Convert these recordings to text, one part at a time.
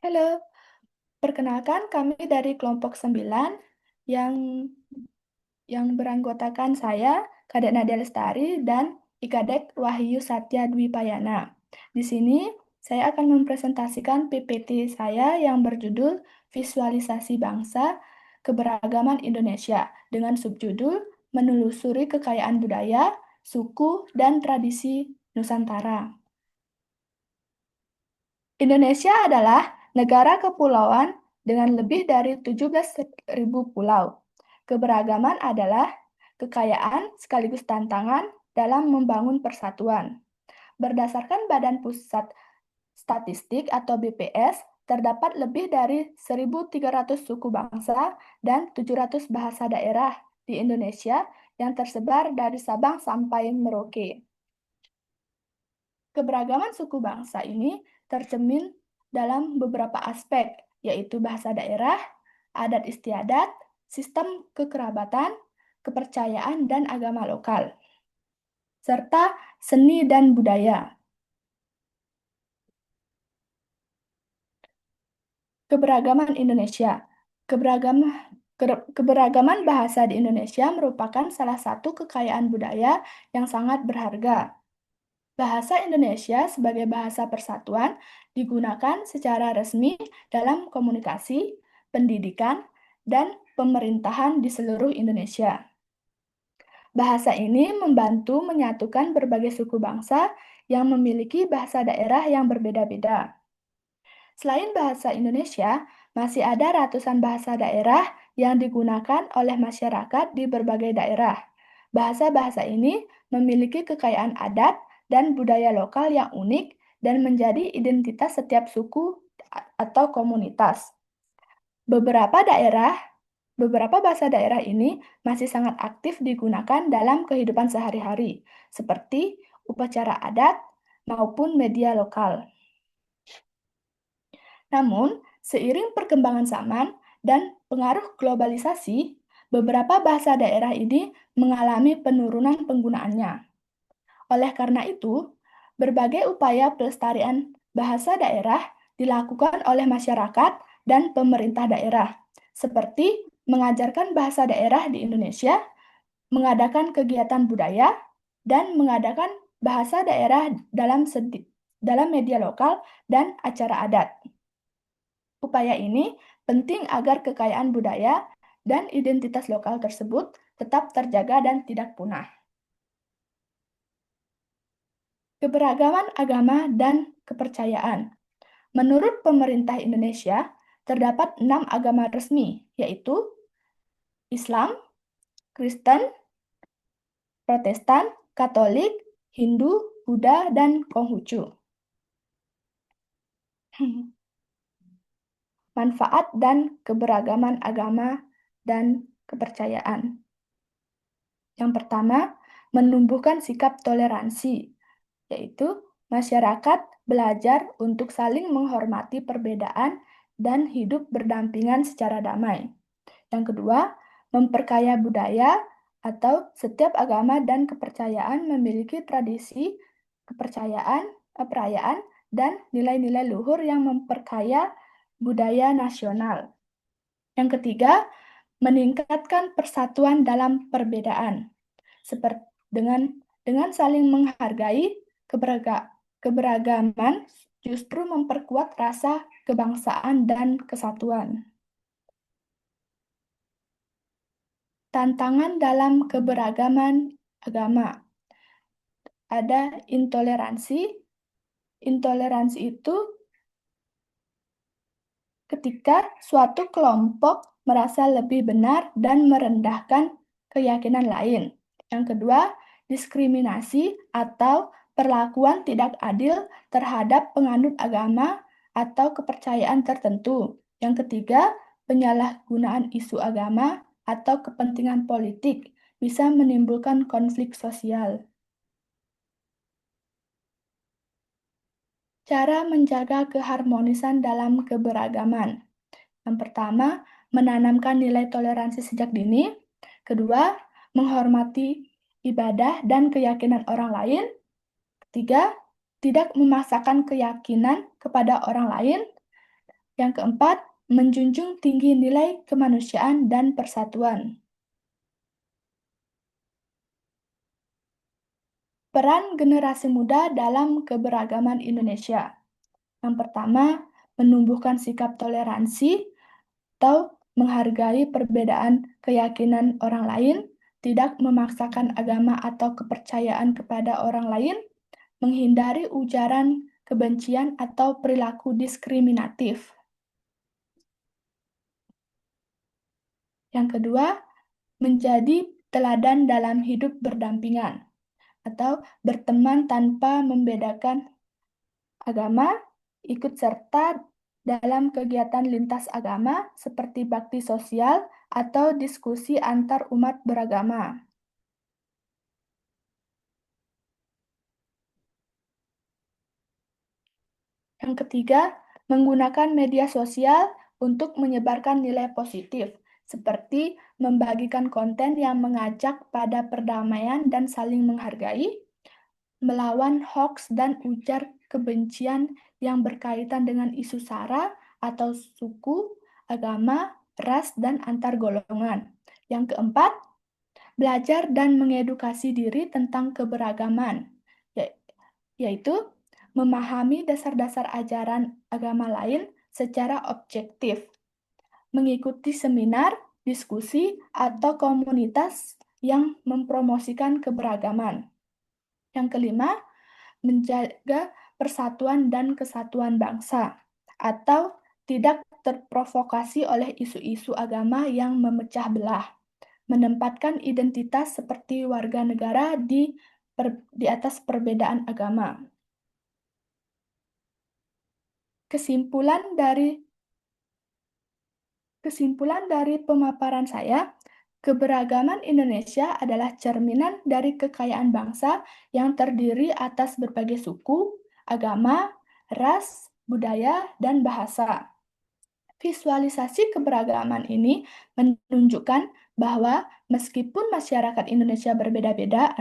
Halo, perkenalkan kami dari kelompok 9 yang beranggotakan saya, Kadek Nadia Lestari, dan Ikadek Wahyu Satya Dwipayana. Di sini saya akan mempresentasikan PPT saya yang berjudul Visualisasi Bangsa Keberagaman Indonesia dengan subjudul Menelusuri Kekayaan Budaya, Suku, dan Tradisi Nusantara. Indonesia adalah negara kepulauan dengan lebih dari 17.000 pulau. Keberagaman adalah kekayaan sekaligus tantangan dalam membangun persatuan. Berdasarkan Badan Pusat Statistik atau BPS, terdapat lebih dari 1.300 suku bangsa dan 700 bahasa daerah di Indonesia yang tersebar dari Sabang sampai Merauke. Keberagaman suku bangsa ini tercermin dalam beberapa aspek, yaitu bahasa daerah, adat istiadat, sistem kekerabatan, kepercayaan, dan agama lokal, serta seni dan budaya. Keberagaman Indonesia. Keberagaman bahasa di Indonesia merupakan salah satu kekayaan budaya yang sangat berharga. Bahasa Indonesia sebagai bahasa persatuan digunakan secara resmi dalam komunikasi, pendidikan, dan pemerintahan di seluruh Indonesia. Bahasa ini membantu menyatukan berbagai suku bangsa yang memiliki bahasa daerah yang berbeda-beda. Selain bahasa Indonesia, masih ada ratusan bahasa daerah yang digunakan oleh masyarakat di berbagai daerah. Bahasa-bahasa ini memiliki kekayaan adat dan budaya lokal yang unik dan menjadi identitas setiap suku atau komunitas. Beberapa bahasa daerah ini masih sangat aktif digunakan dalam kehidupan sehari-hari, seperti upacara adat maupun media lokal. Namun, seiring perkembangan zaman dan pengaruh globalisasi, beberapa bahasa daerah ini mengalami penurunan penggunaannya. Oleh karena itu, berbagai upaya pelestarian bahasa daerah dilakukan oleh masyarakat dan pemerintah daerah, seperti mengajarkan bahasa daerah di Indonesia, mengadakan kegiatan budaya, dan mengadakan bahasa daerah dalam media lokal dan acara adat. Upaya ini penting agar kekayaan budaya dan identitas lokal tersebut tetap terjaga dan tidak punah. Keberagaman agama dan kepercayaan. Menurut pemerintah Indonesia, terdapat 6 agama resmi, yaitu Islam, Kristen, Protestan, Katolik, Hindu, Buddha, dan Konghucu. Manfaat dan keberagaman agama dan kepercayaan. Yang pertama, menumbuhkan sikap toleransi, yaitu masyarakat belajar untuk saling menghormati perbedaan dan hidup berdampingan secara damai. Yang kedua, memperkaya budaya atau setiap agama dan kepercayaan memiliki tradisi, kepercayaan, perayaan, dan nilai-nilai luhur yang memperkaya budaya nasional. Yang ketiga, meningkatkan persatuan dalam perbedaan. Seperti dengan saling menghargai keberagaman justru memperkuat rasa kebangsaan dan kesatuan. Tantangan dalam keberagaman agama. Ada intoleransi. Intoleransi itu ketika suatu kelompok merasa lebih benar dan merendahkan keyakinan lain. Yang kedua, diskriminasi atau perlakuan tidak adil terhadap penganut agama atau kepercayaan tertentu. Yang ketiga, penyalahgunaan isu agama atau kepentingan politik bisa menimbulkan konflik sosial. Cara menjaga keharmonisan dalam keberagaman. Yang pertama, menanamkan nilai toleransi sejak dini. Kedua, menghormati ibadah dan keyakinan orang lain. Ketiga, tidak memaksakan keyakinan kepada orang lain. Yang keempat, menjunjung tinggi nilai kemanusiaan dan persatuan. Peran generasi muda dalam keberagaman Indonesia. Yang pertama, menumbuhkan sikap toleransi atau menghargai perbedaan keyakinan orang lain, tidak memaksakan agama atau kepercayaan kepada orang lain, menghindari ujaran kebencian atau perilaku diskriminatif. Yang kedua, menjadi teladan dalam hidup berdampingan atau berteman tanpa membedakan agama, ikut serta dalam kegiatan lintas agama seperti bakti sosial atau diskusi antar umat beragama. Yang ketiga, menggunakan media sosial untuk menyebarkan nilai positif, seperti membagikan konten yang mengajak pada perdamaian dan saling menghargai, melawan hoaks dan ujar kebencian yang berkaitan dengan isu SARA atau suku, agama, ras, dan antar golongan. Yang keempat, belajar dan mengedukasi diri tentang keberagaman, yaitu memahami dasar-dasar ajaran agama lain secara objektif, mengikuti seminar, diskusi, atau komunitas yang mempromosikan keberagaman. Yang kelima, menjaga persatuan dan kesatuan bangsa, atau tidak terprovokasi oleh isu-isu agama yang memecah belah, menempatkan identitas seperti warga negara di atas perbedaan agama. Kesimpulan dari pemaparan saya, keberagaman Indonesia adalah cerminan dari kekayaan bangsa yang terdiri atas berbagai suku, agama, ras, budaya, dan bahasa. Visualisasi keberagaman ini menunjukkan bahwa meskipun masyarakat Indonesia berbeda-beda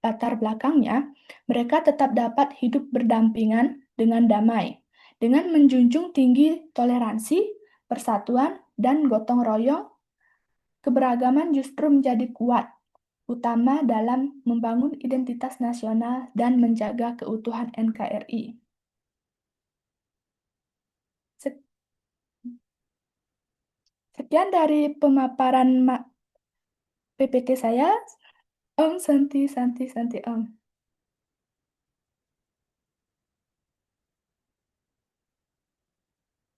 latar belakangnya, mereka tetap dapat hidup berdampingan dengan damai, dengan menjunjung tinggi toleransi, persatuan, dan gotong royong. Keberagaman justru menjadi kuat, utama dalam membangun identitas nasional dan menjaga keutuhan NKRI. Sekian dari pemaparan PPT saya. Om Santi Santi Santi Om.